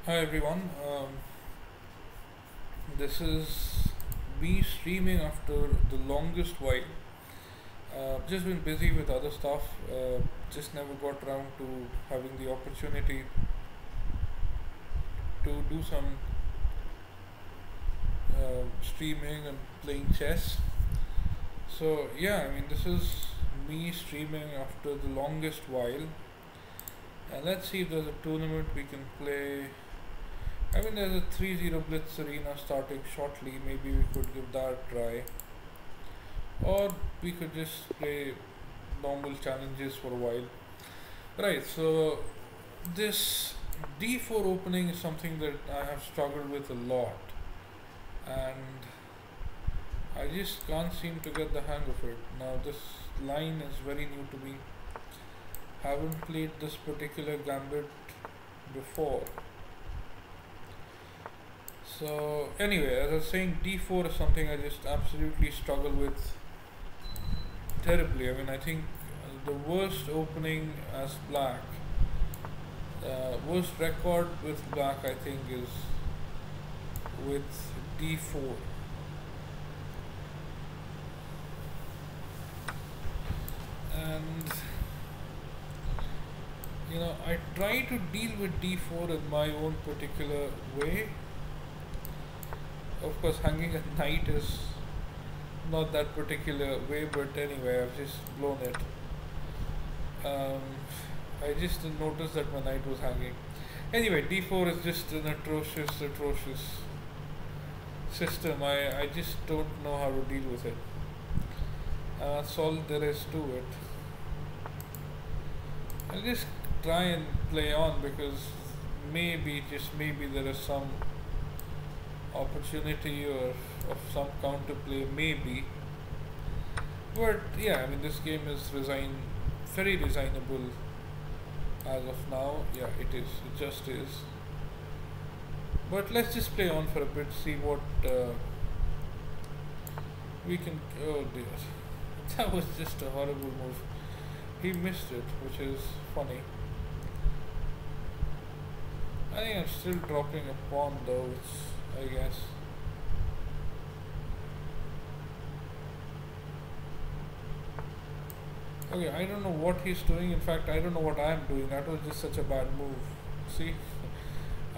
Hi everyone, this is me streaming after the longest while. Just been busy with other stuff, just never got around to having the opportunity to do some streaming and playing chess. So, yeah, I mean, this is me streaming after the longest while. And let's see if there's a tournament we can play. I mean, there's a 3-0 Blitz Arena starting shortly, maybe we could give that a try. Or we could just play normal challenges for a while. Right, so this d4 opening is something that I have struggled with a lot, and I just can't seem to get the hang of it. Now, this line is very new to me, haven't played this particular gambit before. So, anyway, as I was saying, d4 is something I just absolutely struggle with terribly. I mean, I think the worst opening as black, worst record with black, I think, is with d4. And I try to deal with d4 in my own particular way. Of course, hanging a knight is not that particular way, but anyway, I've just blown it. Um, I just didn't notice that my knight was hanging. Anyway, d4 is just an atrocious system. I just don't know how to deal with it. That's all there is to it. I'll just try and play on because maybe, just maybe, there is some opportunity or of some counterplay, maybe. But yeah, I mean, this game is very resignable as of now. Yeah, it is. It just is. But let's just play on for a bit, see what we can. Oh dear, that was just a horrible move. He missed it, which is funny. I think I'm still dropping a pawn though, I guess. Okay, I don't know what he's doing. In fact, I don't know what I'm doing. That was just such a bad move. See,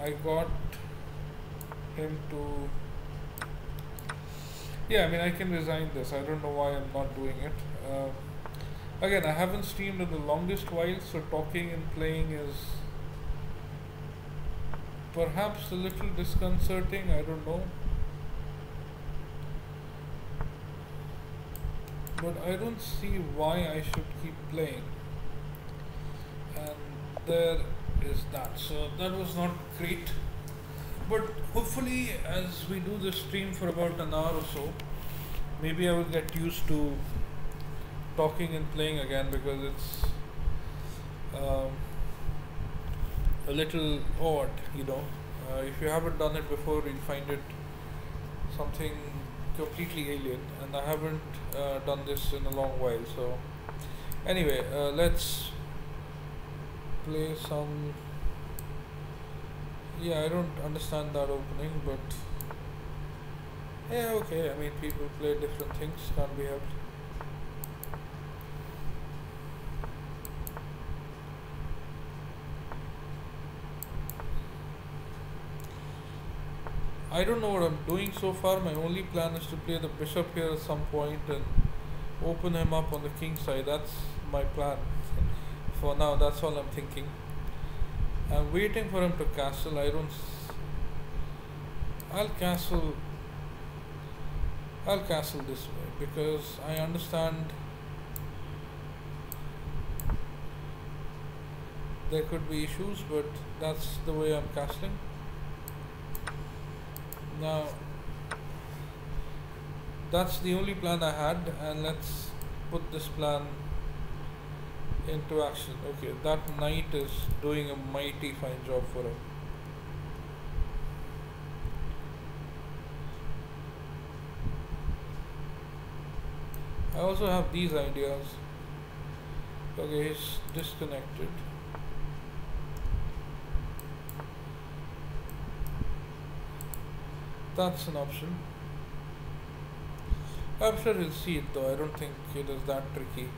I got him to. Yeah, I mean, I can resign this. I don't know why I'm not doing it. Again, I haven't streamed in the longest while, so talking and playing is perhaps a little disconcerting. I don't know. But I don't see why I should keep playing. And there is that. So that was not great. But hopefully, as we do this stream for about an hour or so, maybe I will get used to talking and playing again, because it's um, a little odd, if you haven't done it before, you'll find it something completely alien, and I haven't done this in a long while. So, anyway, let's play some. Yeah, I don't understand that opening, but yeah, okay. I mean, people play different things, can't be helped. I don't know what I'm doing so far. My only plan is to play the bishop here at some point and open him up on the king side. That's my plan. For now, that's all I'm thinking. I'm waiting for him to castle. I'll castle. I'll castle this way because I understand there could be issues, but that's the way I'm castling. Now, that's the only plan I had, and let's put this plan into action. Okay, that knight is doing a mighty fine job for him. I also have these ideas. Okay, he's disconnected. That's an option. I'm sure he'll see it though. I don't think it is that tricky.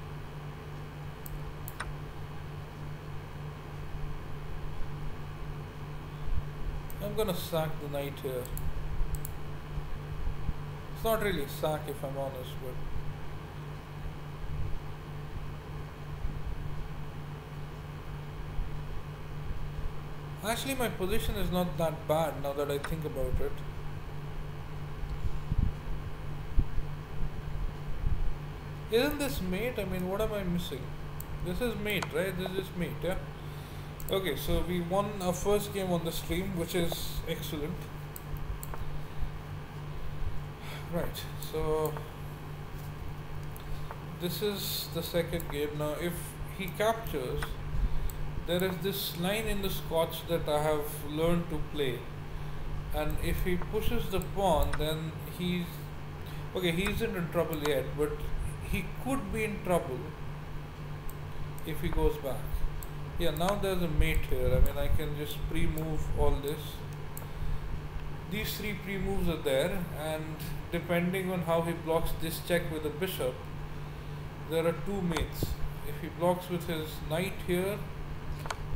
I'm gonna sack the knight here. It's not really a sack if I'm honest, but actually my position is not that bad now that I think about it. Isn't this mate? I mean, what am I missing? This is mate, right? This is mate, yeah? Okay, so we won our first game on the stream, which is excellent. Right, so this is the second game. Now, if he captures, there is this line in the Scotch that I have learned to play. And if he pushes the pawn, then he's... Okay, he isn't in trouble yet, but he could be in trouble if he goes back. Yeah, now there's a mate here. I mean, I can just pre-move all this. These three pre-moves are there, and depending on how he blocks this check with the bishop, there are two mates. If he blocks with his knight here,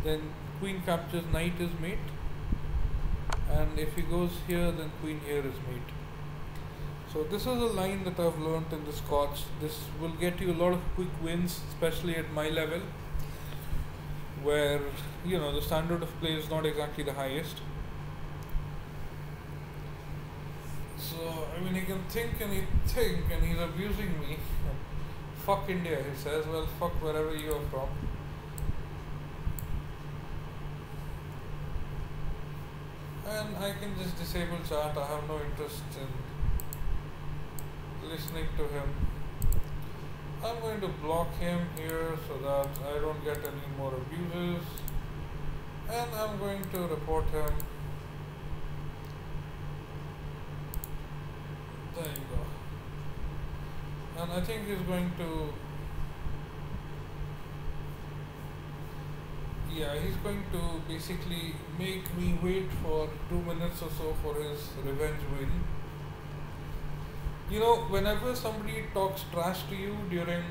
then queen captures, knight is mate. And if he goes here, then queen here is mate. So this is a line that I've learned in the Scotch. This will get you a lot of quick wins, especially at my level, where, you know, the standard of play is not exactly the highest. So, I mean, he can think and he's abusing me. Fuck India, he says. Well, fuck wherever you are from. And I can just disable chat. I have no interest in listening to him. I'm going to block him here so that I don't get any more abuses, and I'm going to report him. There you go. And I think he's going to, yeah, he's going to basically make me wait for 2 minutes or so for his revenge win. You know, whenever somebody talks trash to you during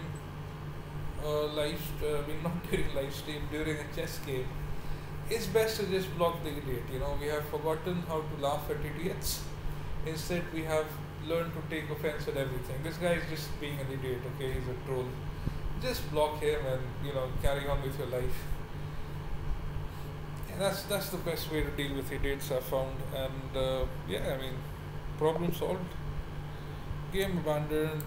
not during live stream, during a chess game, it's best to just block the idiot. You know, we have forgotten how to laugh at idiots. Instead, we have learned to take offense at everything. This guy is just being an idiot, okay? He's a troll. Just block him and, you know, carry on with your life. And that's the best way to deal with idiots, I've found. And yeah, I mean, problem solved. Game abandoned.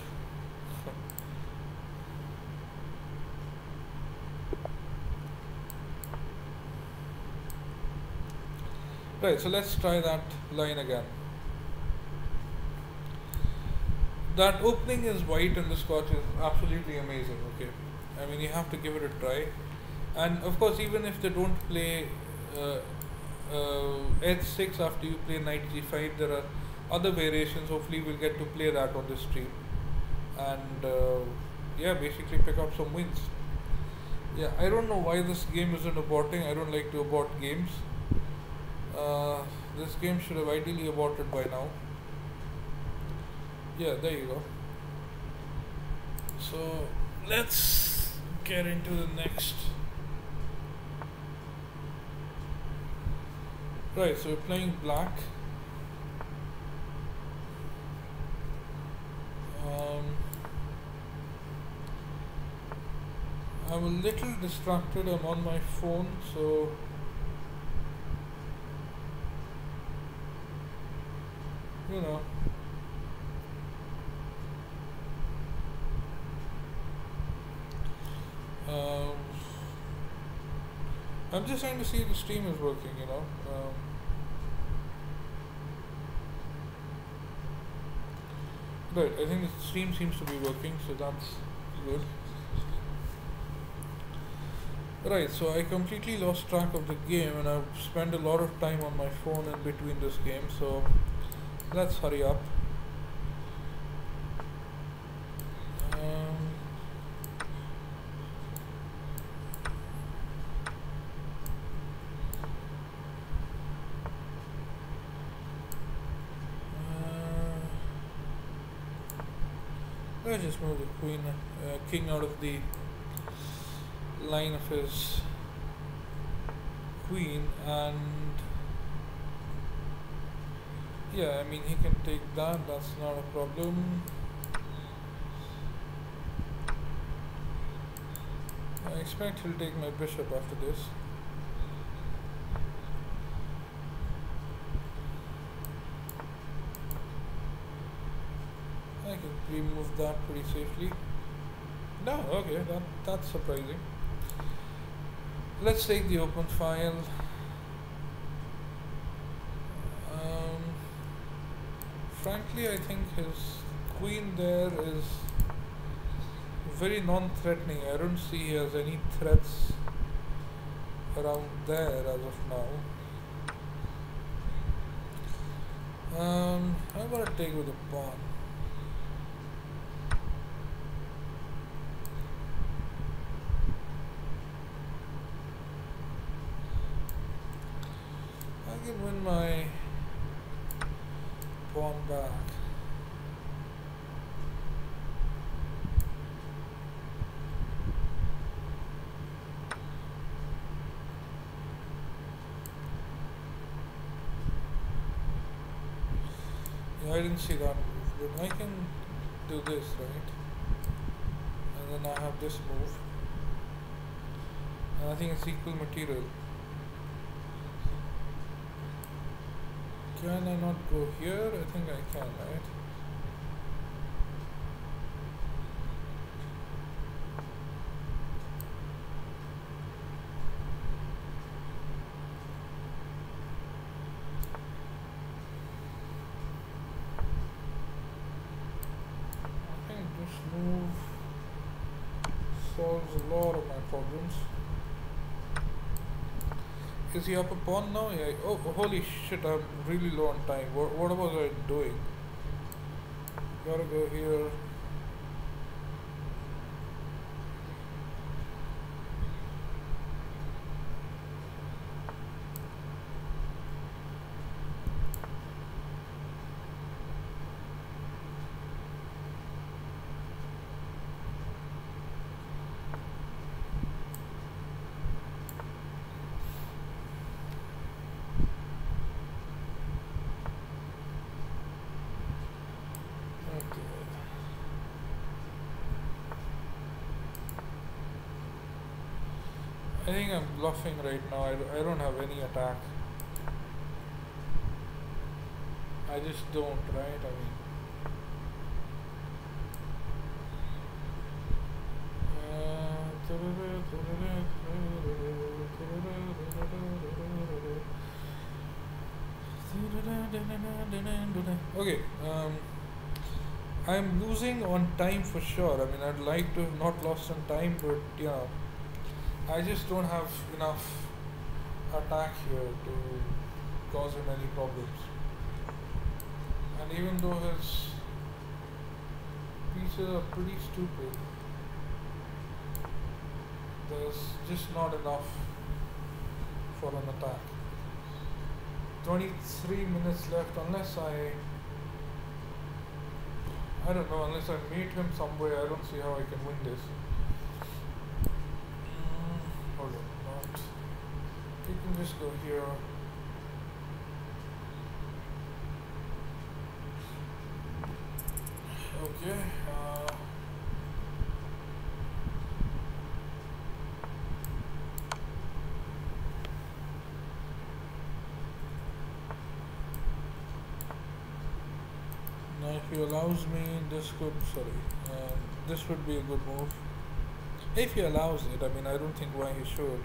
Right, so let's try that line again. That opening is white in the Scotch is absolutely amazing, okay? I mean, you have to give it a try. And of course, even if they don't play h6 after you play knight g5, there are other variations. Hopefully we'll get to play that on the stream, and yeah, basically pick up some wins. Yeah, I don't know why this game isn't aborting. I don't like to abort games. This game should have ideally aborted by now. Yeah, there you go. So let's get into the next. Right, so we're playing black. I'm a little distracted. I'm on my phone, so you know. I'm just trying to see if the stream is working, you know. Right, I think the stream seems to be working, so that's good. Right, so I completely lost track of the game, and I've spent a lot of time on my phone in between this game, so let's hurry up. Let's just move the king out of the line of his queen, and yeah, I mean he can take that, that's not a problem. I expect he'll take my bishop after this. I can pre-move that pretty safely. No, okay, that's surprising. Let's take the open file. Frankly, I think his queen there is very non-threatening. I don't see he has any threats around there as of now. I'm gonna take with a pawn. I can win my pawn back. Yeah, I didn't see that move, but I can do this, right? And then I have this move. And I think it's equal material. Can I not go here? I think I can, right? I think this move solves a lot of my problems. Is he up a pawn now? Yeah. Oh, holy shit, I'm really low on time. What was I doing? Gotta go here. I think I'm bluffing right now. I don't have any attack. I just don't, right? I mean, okay. I'm losing on time for sure. I mean, I'd like to have not lost on time, but yeah, I just don't have enough attack here to cause him any problems. And even though his pieces are pretty stupid, there's just not enough for an attack. 23 minutes left, unless I don't know, unless I meet him somewhere, I don't see how I can win this. Hold on, not. You can just go here. Okay. Now if he allows me, this would be a good move. If he allows it, I mean, I don't think why he should.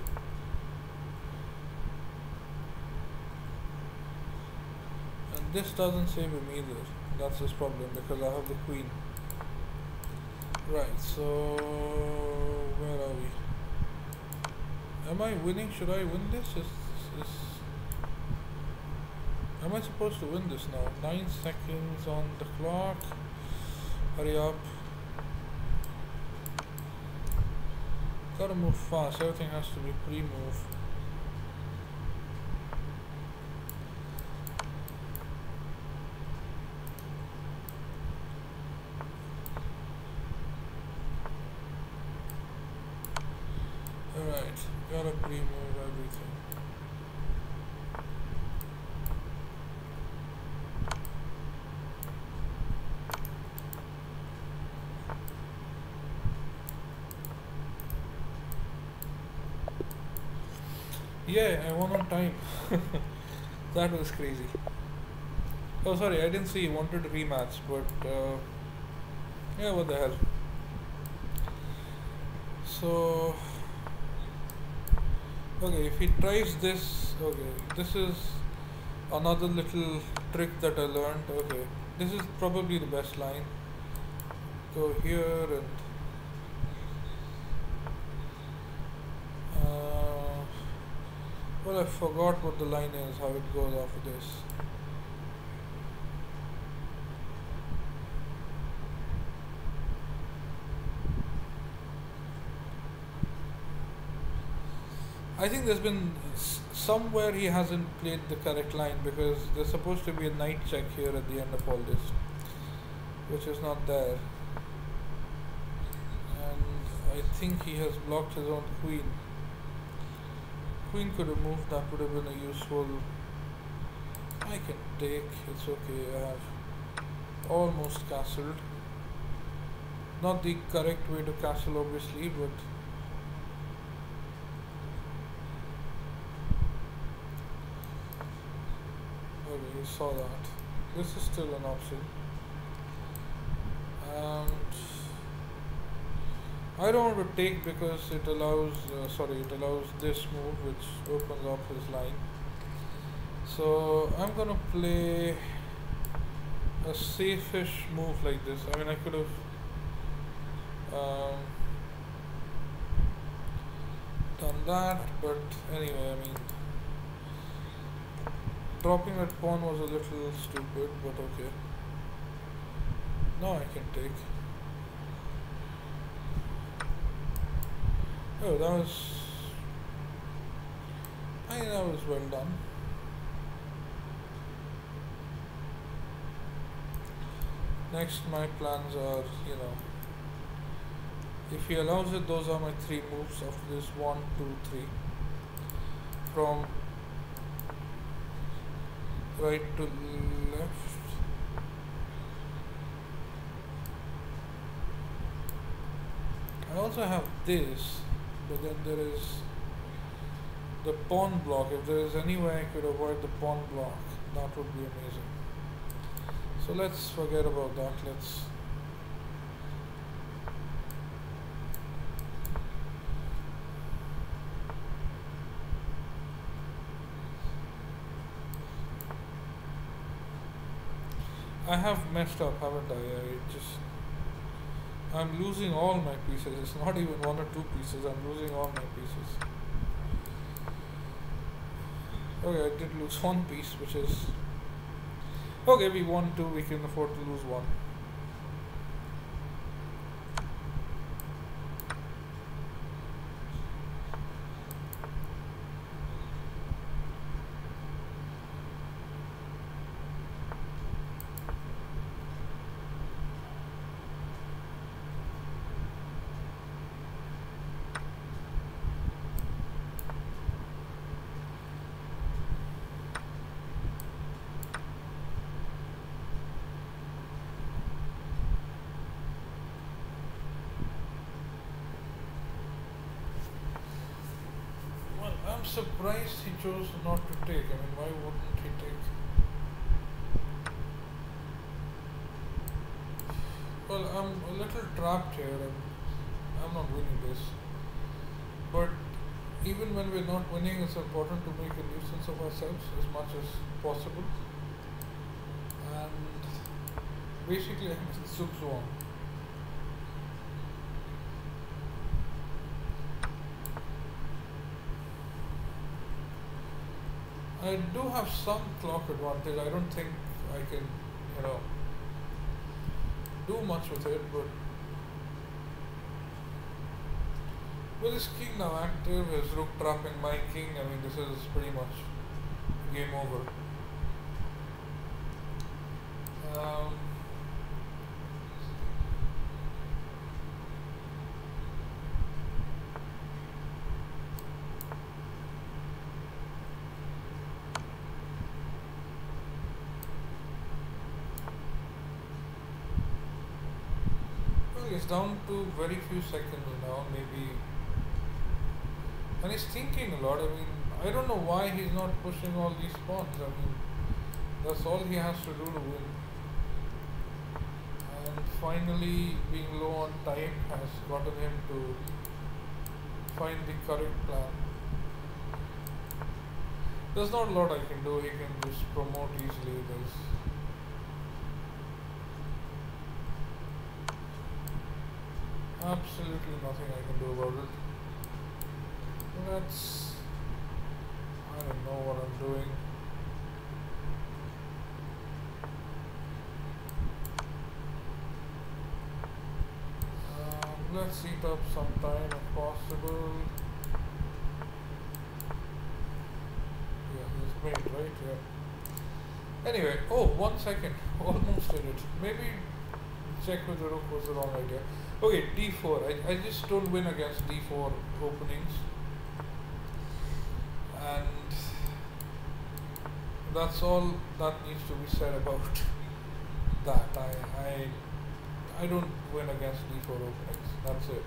And this doesn't save him either. That's his problem, because I have the queen. Right, so where are we? Am I winning? Should I win this? Am I supposed to win this now? 9 seconds on the clock. Hurry up. Gotta move fast. Everything has to be pre-move. Right, gotta pre-move everything. Yeah, I won on time. That was crazy. Oh, sorry, I didn't see you wanted a rematch, but yeah, what the hell. So, okay, if he tries this, okay, this is another little trick that I learned. Okay, this is probably the best line. Go here and uh, well, I forgot what the line is, how it goes after this. I think there's been somewhere he hasn't played the correct line because there's supposed to be a knight check here at the end of all this, which is not there. And I think he has blocked his own queen. Queen could have moved, that would have been a useful. I can take, it's okay, I have almost castled. Not the correct way to castle obviously, but okay, you saw that. This is still an option. And I don't want to take because it allows, it allows this move which opens up his line. So I'm gonna play a safe-ish move like this. I mean, I could have done that, but anyway, I mean, dropping that pawn was a little stupid, but okay. Now I can take. Oh, I think that was well done. Next, my plans are, if he allows it, those are my 3 moves after this. 1, 2, 3. From right to left. I also have this, but then there is the pawn block. If there is any way I could avoid the pawn block, that would be amazing. So let's forget about that. I have messed up, haven't I? I'm losing all my pieces. It's not even 1 or 2 pieces. I'm losing all my pieces. Okay, I did lose 1 piece, which is okay. We won 2. We can afford to lose 1. I'm surprised he chose not to take. I mean, why wouldn't he take? Well, I'm a little trapped here. I'm not winning this. But even when we're not winning, it's important to make a nuisance of ourselves as much as possible. And basically, I'm in Zugzwang. I do have some clock advantage. I don't think I can, do much with it, but with his king now active, his rook trapping my king, I mean, this is pretty much game over. down to very few seconds now, maybe, and he's thinking a lot. I mean, I don't know why he's not pushing all these pawns. I mean, that's all he has to do to win. And finally, being low on time has gotten him to find the correct plan. There's not a lot I can do. He can just promote easily. There's absolutely nothing I can do about it. That's, I don't know what I'm doing. Let's eat up some time if possible. Yeah, this mate, right? Yeah. Anyway, oh, 1 second. Almost did it. Maybe check with the rook was the wrong idea. Okay, d4. I just don't win against d4 openings. And that's all that needs to be said about that. I don't win against d4 openings. That's it.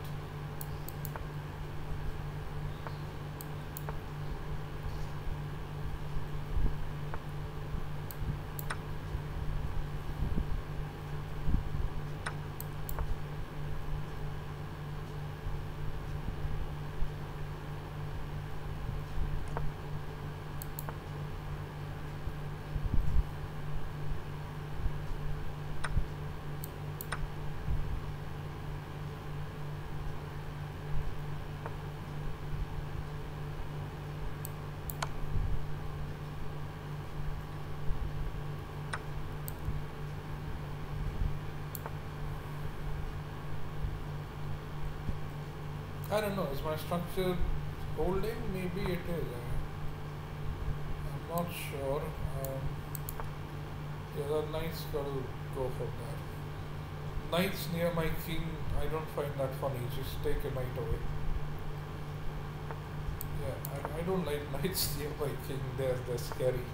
I don't know, is my structure holding? Maybe it is. I'm not sure. Yeah, the knight's got to go for that. Knights near my king, I don't find that funny. Just take a knight away. Yeah, I don't like knights near my king. They're scary.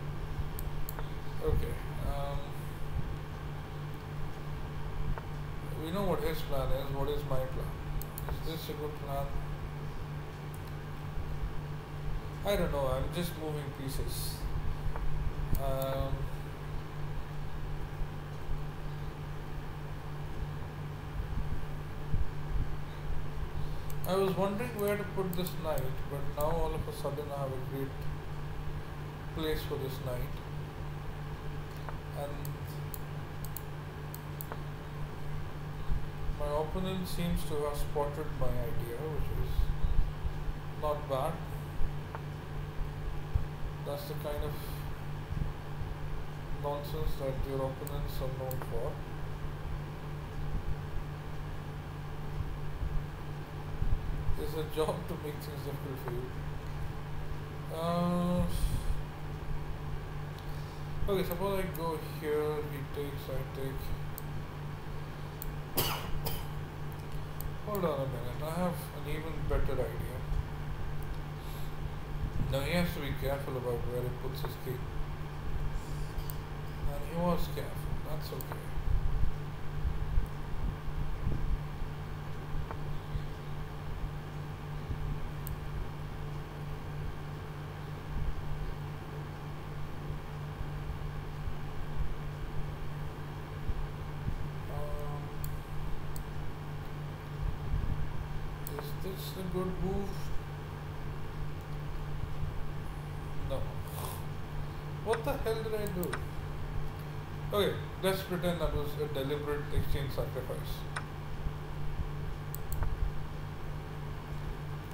Okay. We know what his plan is. What is my plan? Is this a good plan? I don't know, I'm just moving pieces. I was wondering where to put this knight, but now all of a sudden I have a great place for this knight. And my opponent seems to have spotted my idea, which is not bad. That's the kind of nonsense that your opponents are known for. It's a job to make things difficult for you. Okay, suppose I go here, he takes, I take. Hold on a minute, I have an even better idea. Now he has to be careful about where he puts his king. And he was careful, that's okay. Is this a good move? No. What the hell did I do? Okay, let's pretend that was a deliberate exchange sacrifice.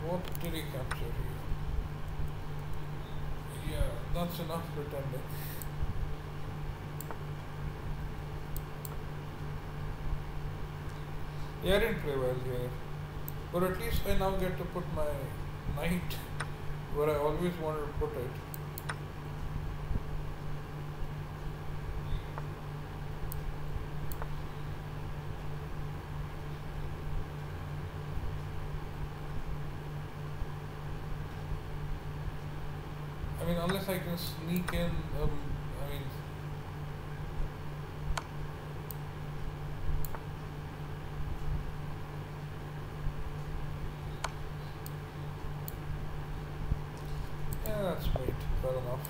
What did he capture here? Yeah, that's enough pretending. Yeah, I didn't play well here. But at least I now get to put my knight where I always wanted to put it. I mean, unless I can sneak in, I mean, that's mate. Fair enough.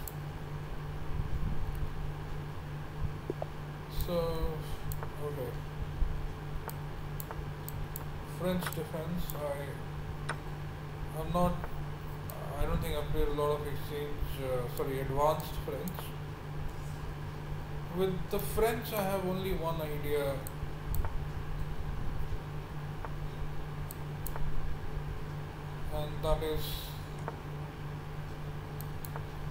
So, okay. French defense. I'm not. I don't think I've played a lot of advanced French. With the French, I have only one idea. And that is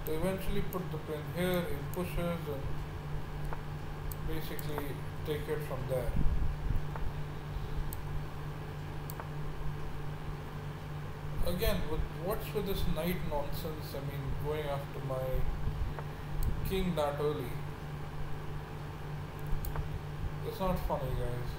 to eventually put the pin here in pushes and basically take it from there. Again, what's with this knight nonsense? I mean, going after my king that early. It's not funny, guys.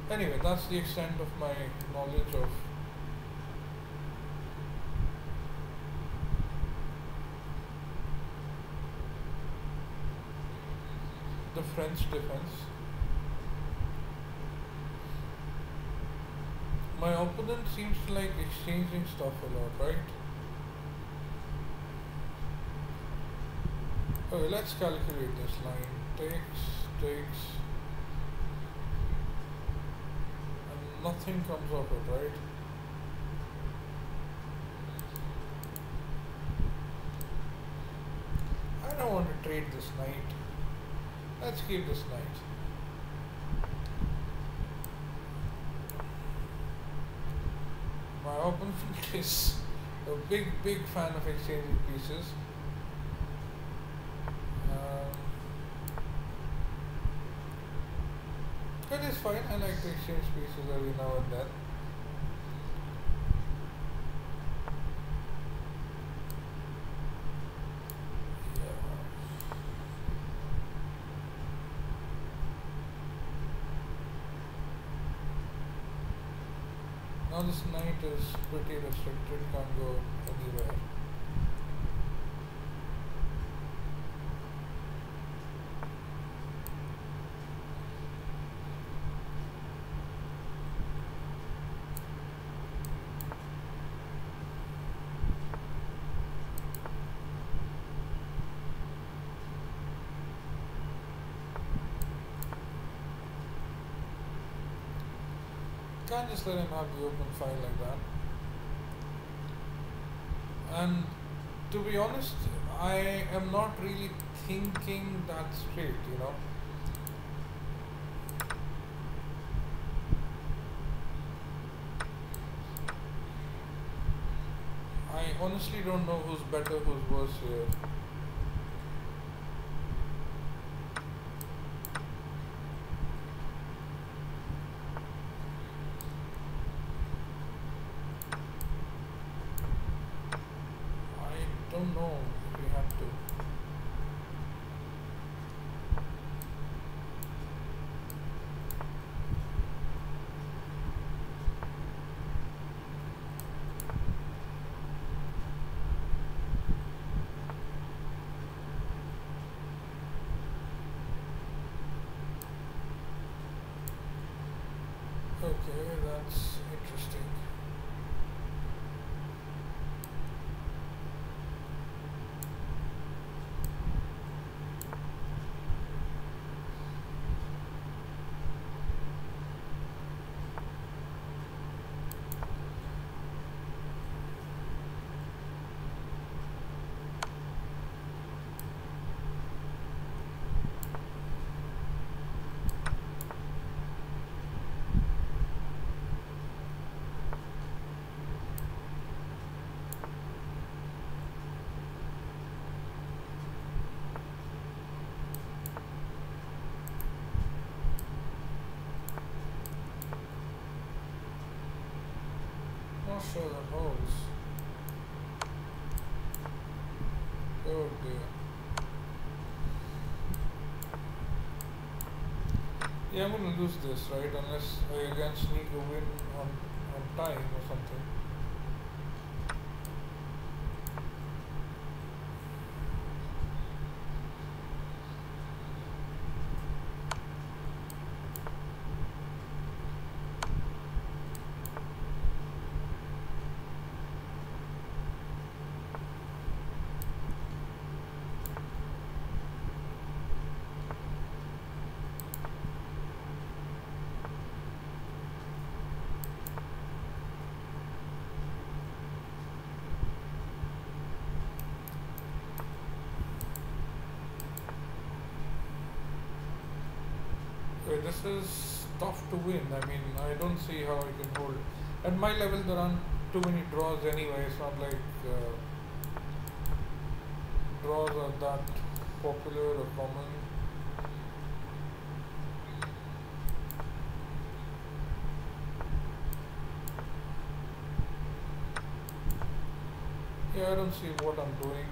Anyway, that's the extent of my knowledge of the French defense. My opponent seems to like exchanging stuff a lot, right? Okay, let's calculate this line. Takes, and nothing comes of it, right? I don't want to trade this knight. Let's keep this knight. My opponent is a big fan of exchanging pieces. But it's fine, I like to exchange pieces every now and then. Now this knight is pretty restricted, can't go anywhere. Can't just let him have the open file like that. And to be honest, I am not really thinking that straight, you know. I honestly don't know who's better, who's worse here. I don't know if we have to. Okay, that's interesting. Not sure that holds. Oh dear. Yeah, I'm gonna lose this, right? Unless I again sneak a win on time or something. this is tough to win. I mean, I don't see how I can hold. At my level, there aren't too many draws anyway. It's not like draws are that popular or common. Yeah, I don't see what I'm doing.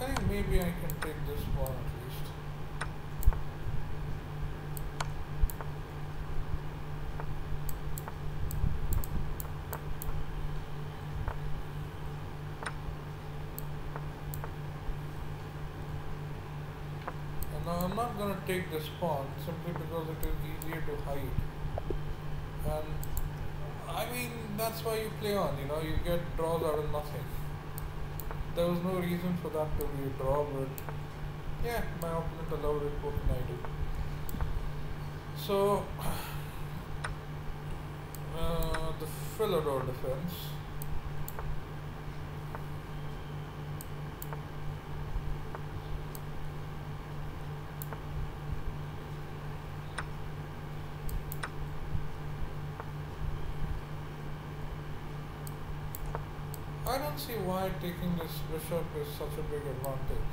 I think maybe I can take this one at least. And now I'm not gonna take this pawn simply because it is easier to hide. And I mean, that's why you play on, you know, you get draws out of nothing. There was no reason for that to be a draw, but yeah, my opponent allowed it, what can I do? So, the Philidor defense. I don't see why taking this bishop is such a big advantage.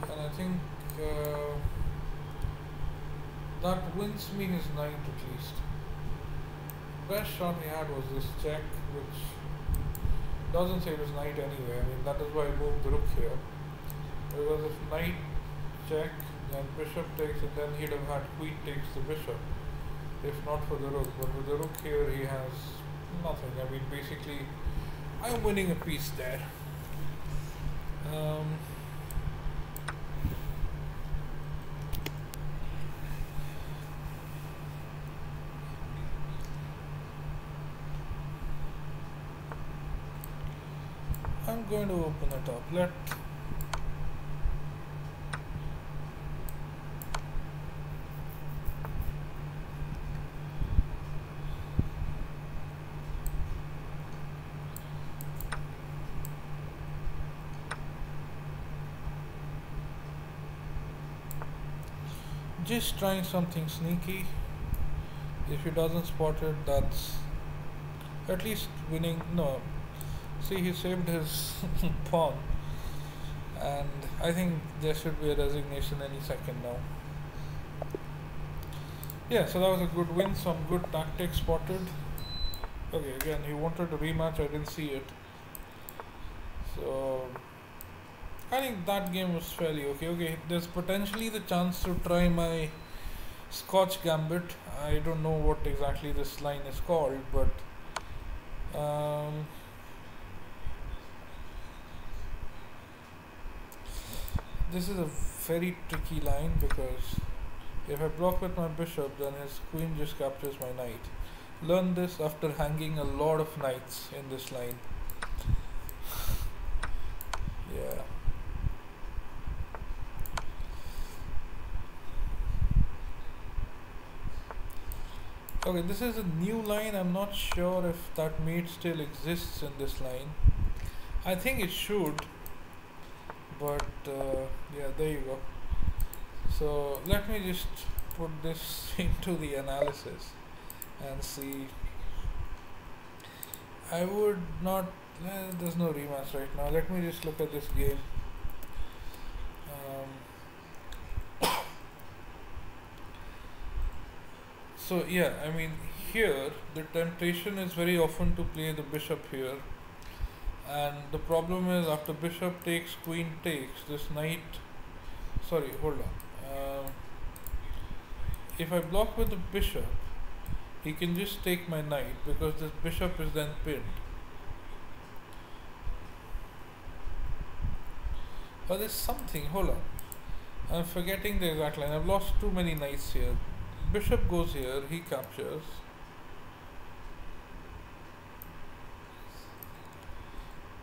So and I think that wins me his knight at least. Best shot he had was this check, which doesn't save his knight anyway. I mean, that is why I moved the rook here. Because if knight check, then bishop takes, and then he'd have had queen takes the bishop, if not for the rook. But with the rook here, he has nothing. I mean, basically, I'm winning a piece there. I'm going to open it up. Just trying something sneaky. If he doesn't spot it, that's at least winning. No, see, he saved his pawn, and I think there should be a resignation any second now. Yeah, so that was a good win, some good tactics spotted. Okay, again, he wanted a rematch, I didn't see it. So I think that game was fairly okay. Okay, there's potentially the chance to try my Scotch Gambit. I don't know what exactly this line is called, but this is a very tricky line because if I block with my bishop, then his queen just captures my knight. Learn this after hanging a lot of knights in this line. Yeah. Okay, this is a new line. I'm not sure if that mate still exists in this line. I think it should, but yeah, there you go. So let me just put this into the analysis and see. I would not, there's no rematch right now. Let me just look at this game. So yeah, I mean, here the temptation is very often to play the bishop here, and the problem is after bishop takes, queen takes, this knight, sorry, hold on, if I block with the bishop, he can just take my knight because this bishop is then pinned. Oh, there's something. Hold on. I'm forgetting the exact line. I've lost too many knights here. Bishop goes here. He captures.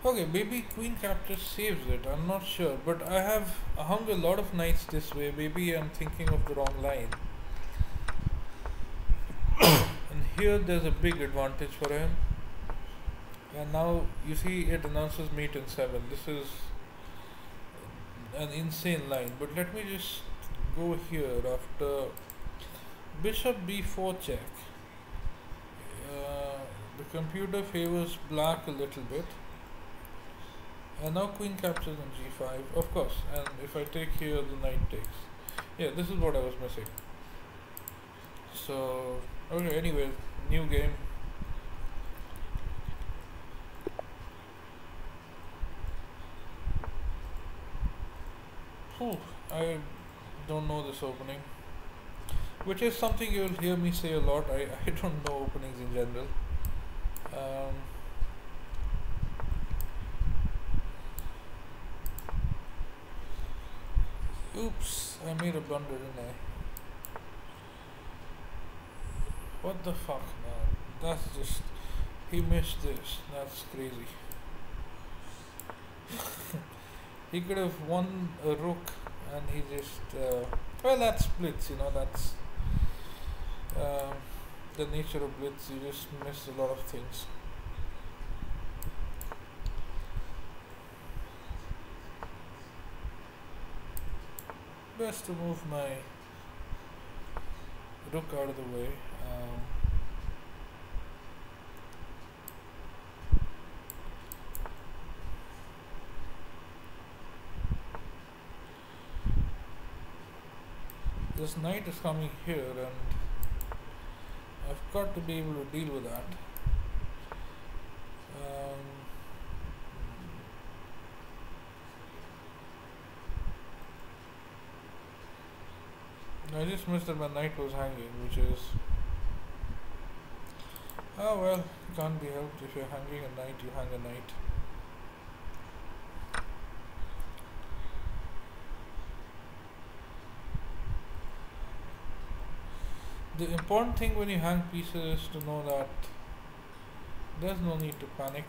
Okay, maybe queen captures saves it. I'm not sure. But I have hung a lot of knights this way. Maybe I'm thinking of the wrong line. And here there's a big advantage for him. And now you see it announces mate in 7. This is an insane line. But let me just go here after bishop b4 check. The computer favors black a little bit. And now queen captures on g5, of course. And if I take here, the knight takes. Yeah, this is what I was missing. So, okay, anyway, new game. I don't know this opening, which is something you'll hear me say a lot. I don't know openings in general. Oops, I made a blunder, didn't I? What the fuck, man? That's just... He missed this. That's crazy. He could have won a rook and he just... well, that's blitz, you know, that's... the nature of blitz, you just miss a lot of things. Best to move my rook out of the way. This knight is coming here and I've got to be able to deal with that. I just missed that my knight was hanging, which is... Oh well, can't be helped. If you're hanging a knight, you hang a knight. The important thing when you hang pieces is to know that there's no need to panic.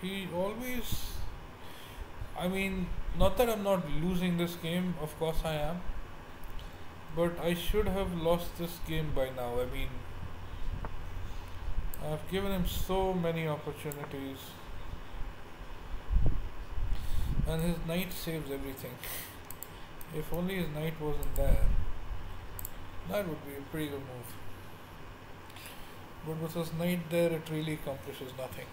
He always... I mean, not that I'm not losing this game, of course I am. But I should have lost this game by now. I mean, I've given him so many opportunities. And his knight saves everything. If only his knight wasn't there, that would be a pretty good move. But with his knight there, it really accomplishes nothing.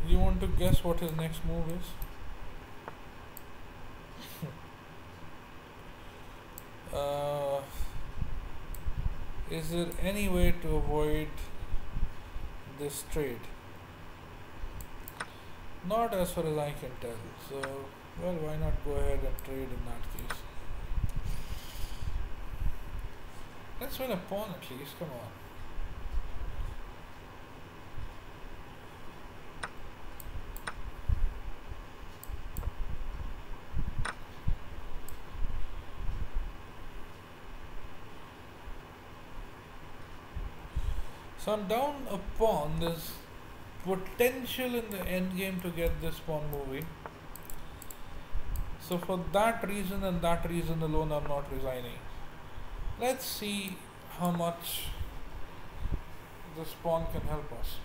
You want to guess what his next move is? Is there any way to avoid this trade? Not as far as I can tell. So, well, why not go ahead and trade in that case? Let's win a pawn at least, come on. So I'm down a pawn. There's potential in the endgame to get this pawn moving. So for that reason and that reason alone, I'm not resigning. Let's see how much this pawn can help us.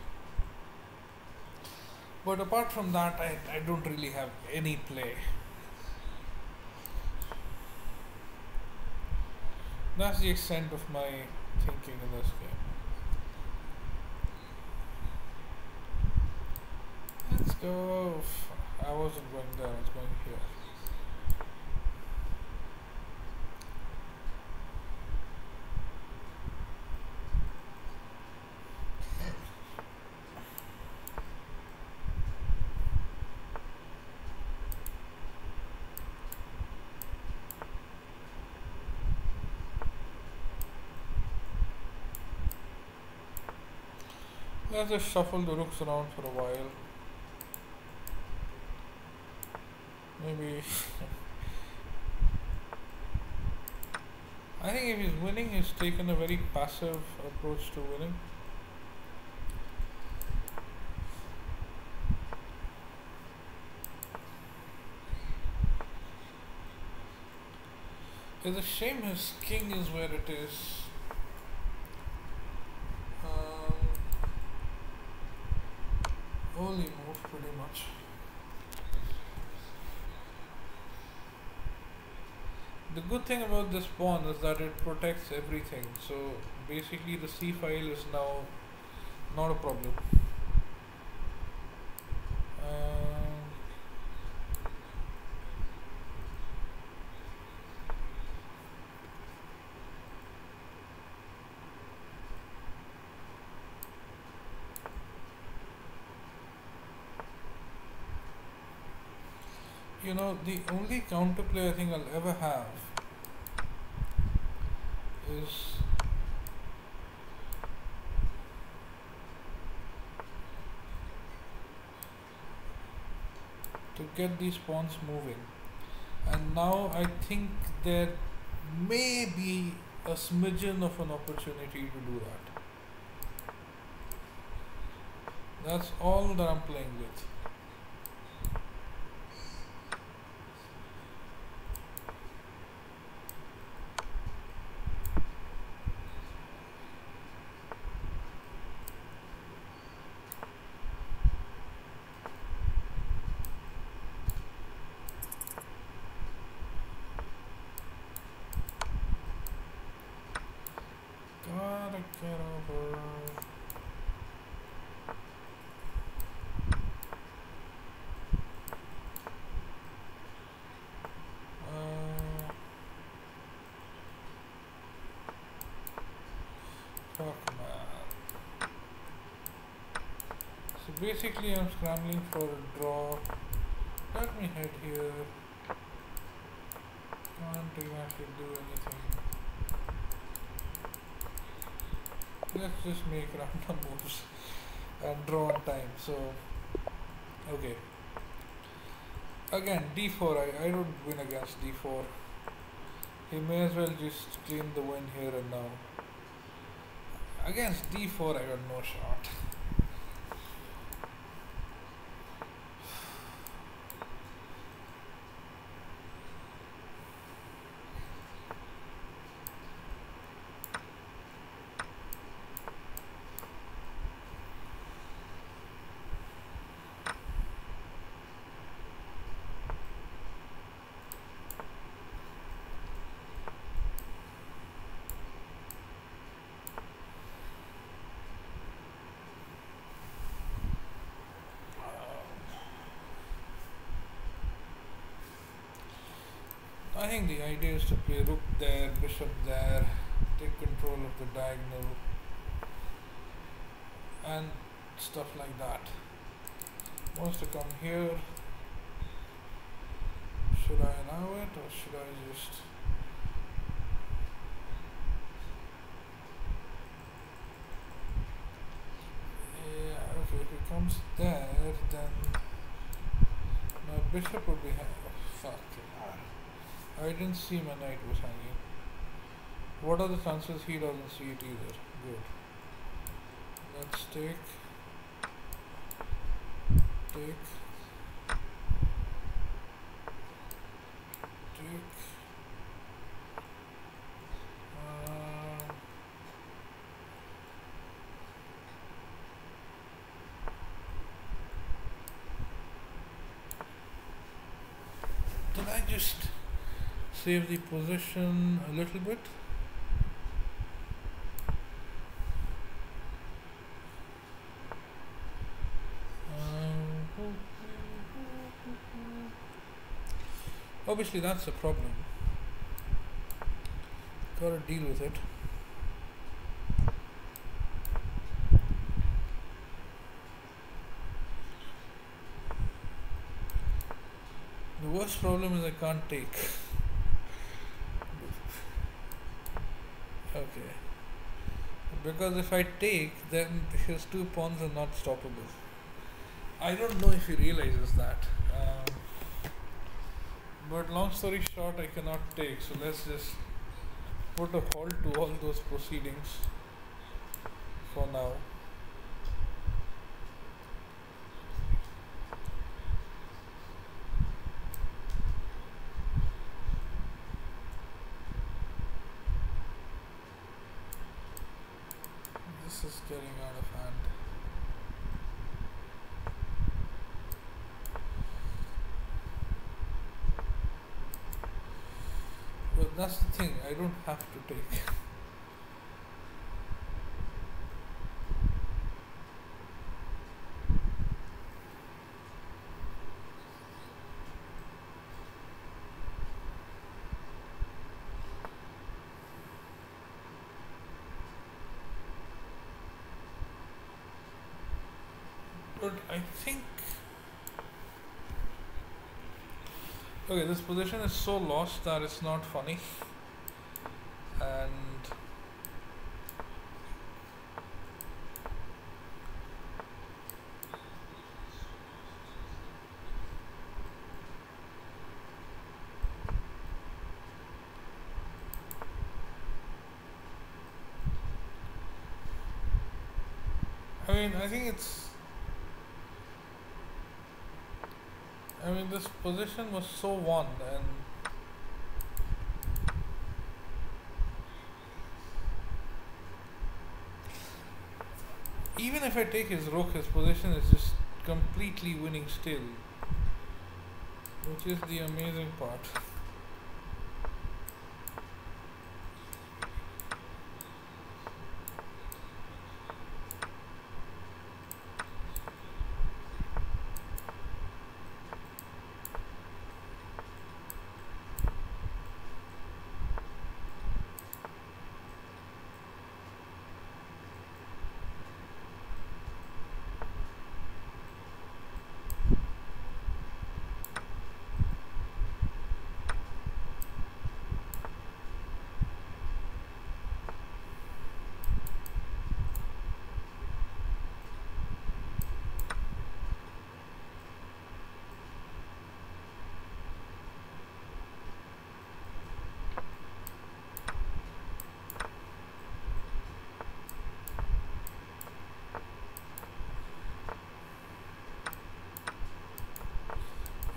But apart from that, I don't really have any play. That's the extent of my thinking in this game. Let's go. I wasn't going there, I was going here. Let's just shuffle the rooks around for a while. Maybe I think if he's winning, he's taken a very passive approach to winning. It's a shame his king is where it is. Only move pretty much. The good thing about this pawn is that it protects everything. So basically the c file is now not a problem. You know, the only counterplay I think I'll ever have is to get these pawns moving, and now I think there may be a smidgen of an opportunity to do that. That's all that I'm playing with. Gotta get over. Fuck man. So basically I'm scrambling for a draw. Let me head here. Can't exactly do anything. Let's just make random moves and draw on time. So, okay. Again, d4. I don't win against d4. He may as well just claim the win here and now. Against d4, I got no shot. I think the idea is to play rook there, bishop there, take control of the diagonal and stuff like that. Wants to come here. Should I allow it or should I just... Yeah, okay, if it comes there, then my bishop would be... fuck. I didn't see my knight was hanging. What are the chances he doesn't see it either? Good. Let's take. Did I just save the position a little bit? Obviously that's a problem. Gotta deal with it. The worst problem is I can't take. Okay. because if I take, then his two pawns are not stoppable. I don't know if he realizes that. But long story short, I cannot take, so let's just put a halt to all those proceedings for now. This is getting out of hand. But that's the thing, I don't have to take. But I think, okay, this position is so lost that it's not funny. And I mean, this position was so won, and even if I take his rook, his position is just completely winning still, which is the amazing part.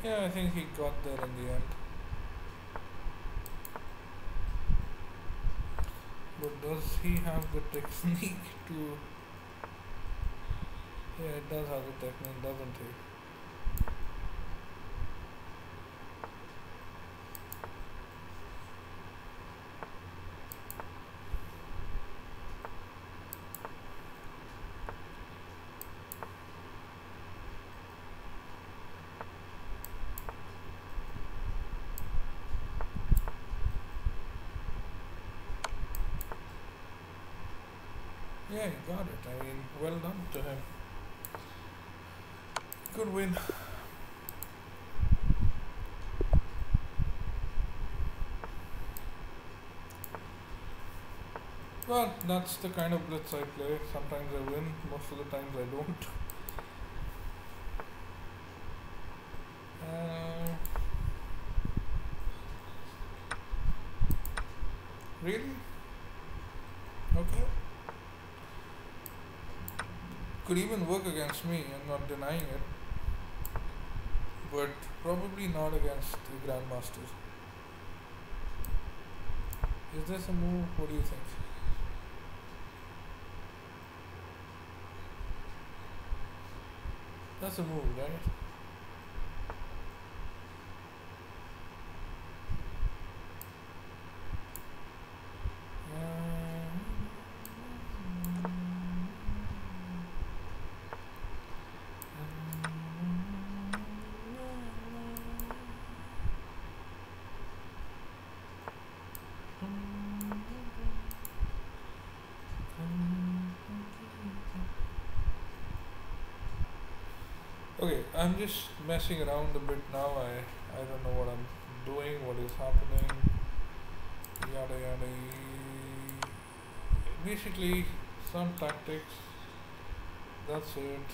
Yeah, I think he got there in the end. But does he have the technique to... Yeah, it does have the technique, doesn't he? Yeah, he got it. I mean, well done to him. Good win. Well, that's the kind of blitz I play. Sometimes I win, most of the times I don't. Really? Okay. Could even work against me, I'm not denying it. But probably not against the Grandmaster. Is this a move? What do you think? That's a move, right? Okay, I'm just messing around a bit now. I don't know what I'm doing, what is happening, yada yada. Basically, some tactics. That's it.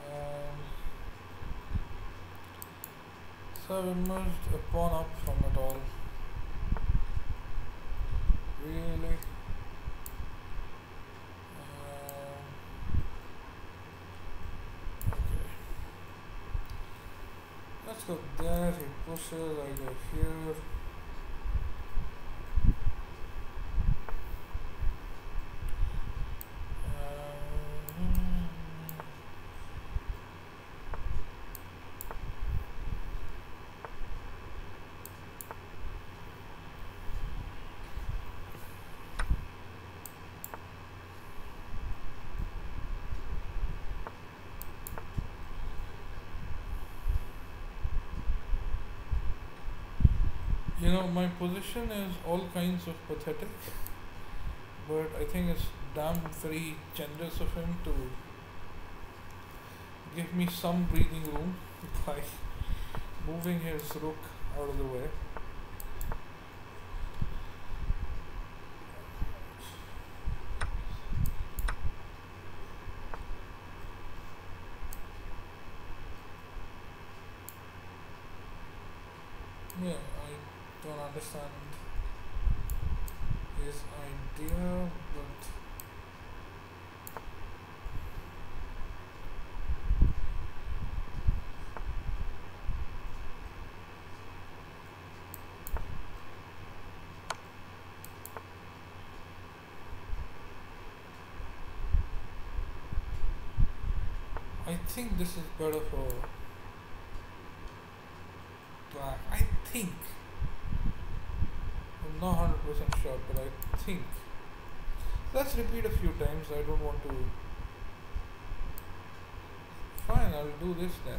Um, so I've emerged a pawn up from it all. Really? Okay. Let's go there. He pushes. I go here. You know, my position is all kinds of pathetic, but I think it's damn very generous of him to give me some breathing room by moving his rook out of the way. Yeah, I don't understand his idea, but I think this is better for black. I think. I'm not 100% sure, but I think. Let's repeat a few times. I don't want to. Fine, I'll do this then.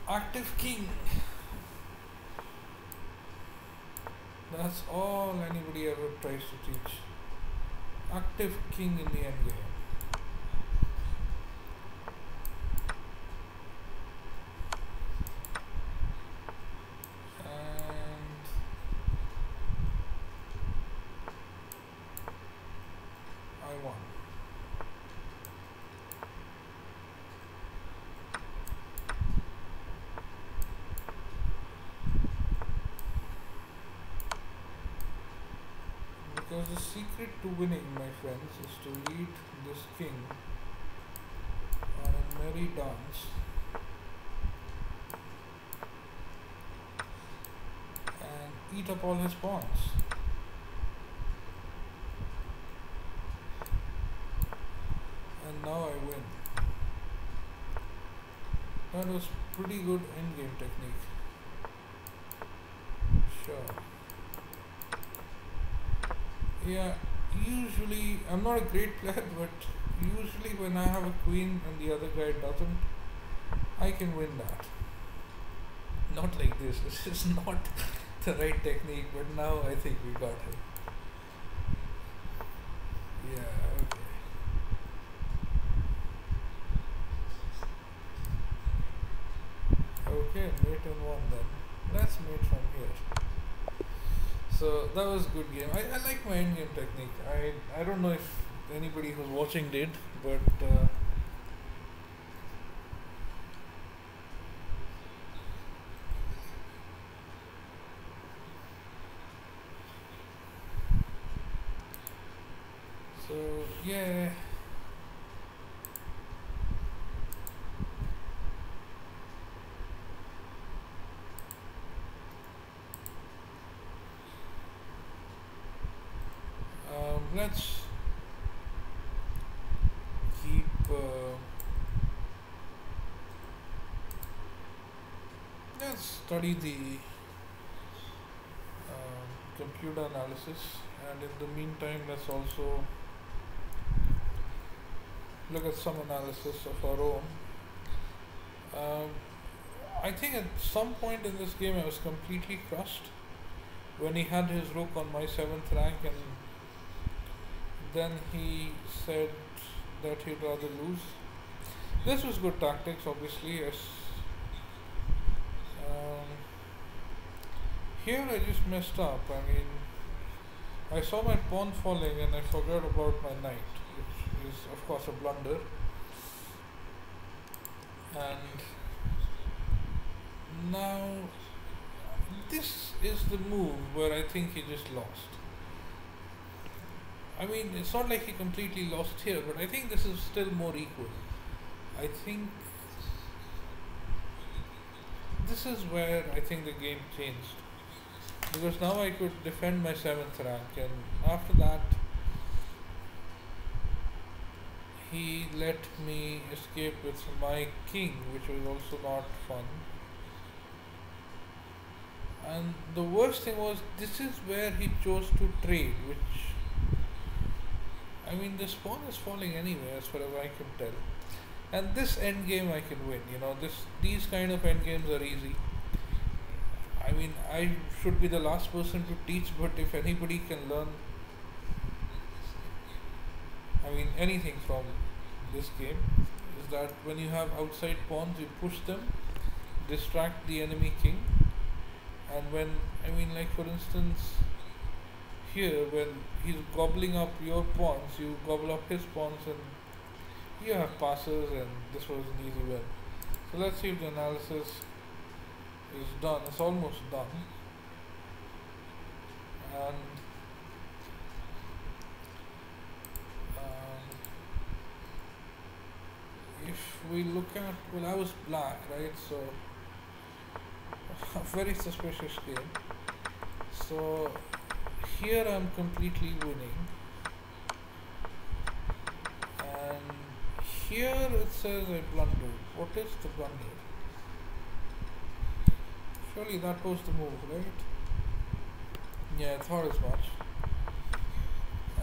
Active king. That's all anybody ever tries to teach. Active king in the endgame. And I won. Because the secret to winning, my friends, is to lead this king on a merry dance and eat up all his pawns. And now I win. That was pretty good endgame technique. Sure. Yeah, usually I'm not a great player, but usually when I have a queen and the other guy doesn't, I can win that. Not like this. This is not the right technique, but now I think we got it. Yeah, okay. Okay, mate in one then. Let's mate from here. So that was a good game. I like my endgame technique. I don't know if anybody who's watching did, but so yeah. Let's keep let's study the computer analysis, and in the meantime let's also look at some analysis of our own. I think at some point in this game I was completely crushed when he had his rook on my 7th rank, and then he said that he'd rather lose. This was good tactics, obviously. Yes. Um, Here I just messed up. I mean, I saw my pawn falling and I forgot about my knight, which is of course a blunder. And now this is the move where I think he just lost. I mean, it's not like he completely lost here, but I think this is still more equal. I think this is where I think the game changed. Because now I could defend my 7th rank, and after that he let me escape with my king, which was also not fun. And the worst thing was, this is where he chose to trade, which, I mean, this pawn is falling anyway as far as I can tell. And this endgame I can win, these kind of endgames are easy. I mean, I should be the last person to teach, but if anybody can learn, I mean, anything from this game, is that when you have outside pawns, you push them, distract the enemy king, and when, I mean, like for instance, here, when he's gobbling up your pawns, you gobble up his pawns, and you have passes, and this was an easy win. So let's see if the analysis is done. It's almost done. And if we look at, well, I was black, right? So a very suspicious game. So here I'm completely winning, and here it says I blundered. What is the blunder? Surely that was the move, right? Yeah, I thought as much.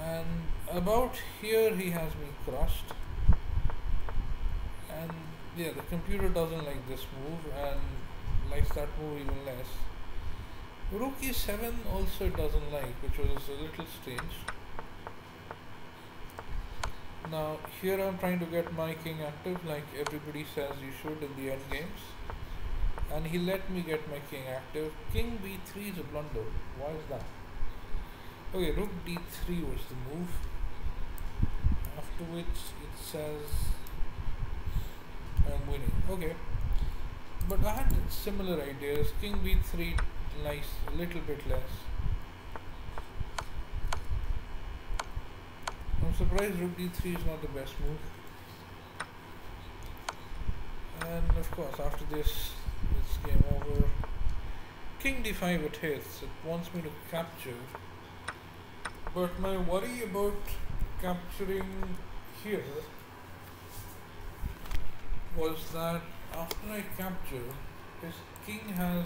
And about here he has me crushed. And yeah, the computer doesn't like this move and likes that move even less. Rook e7 also it doesn't like, which was a little strange. Now here I'm trying to get my king active like everybody says you should in the end games. And he let me get my king active. King b3 is a blunder. Why is that? Okay, rook d3 was the move. After which it says I'm winning. Okay. But I had similar ideas. King b3 nice, a little bit less. I'm surprised rook d3 is not the best move. And of course after this, it's game over. King d5 it hits. It wants me to capture. But my worry about capturing here was that after I capture, his king has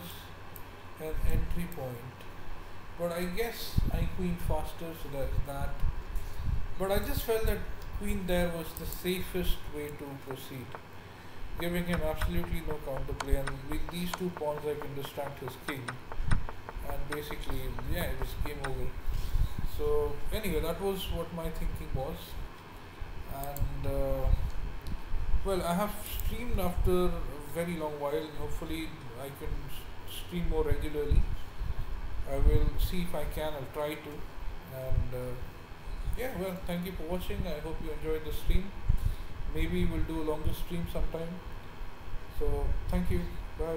an entry point. But I guess I queen faster, so there's that. But I just felt that queen there was the safest way to proceed, giving him absolutely no counterplay, and with these two pawns I can distract his king, and basically, yeah, it was game over. So anyway, that was what my thinking was. And well, I have streamed after a very long while. Hopefully I can stream more regularly. I will see if I can. I'll try to. And yeah, well, thank you for watching. I hope you enjoyed the stream. Maybe we'll do a longer stream sometime. So thank you.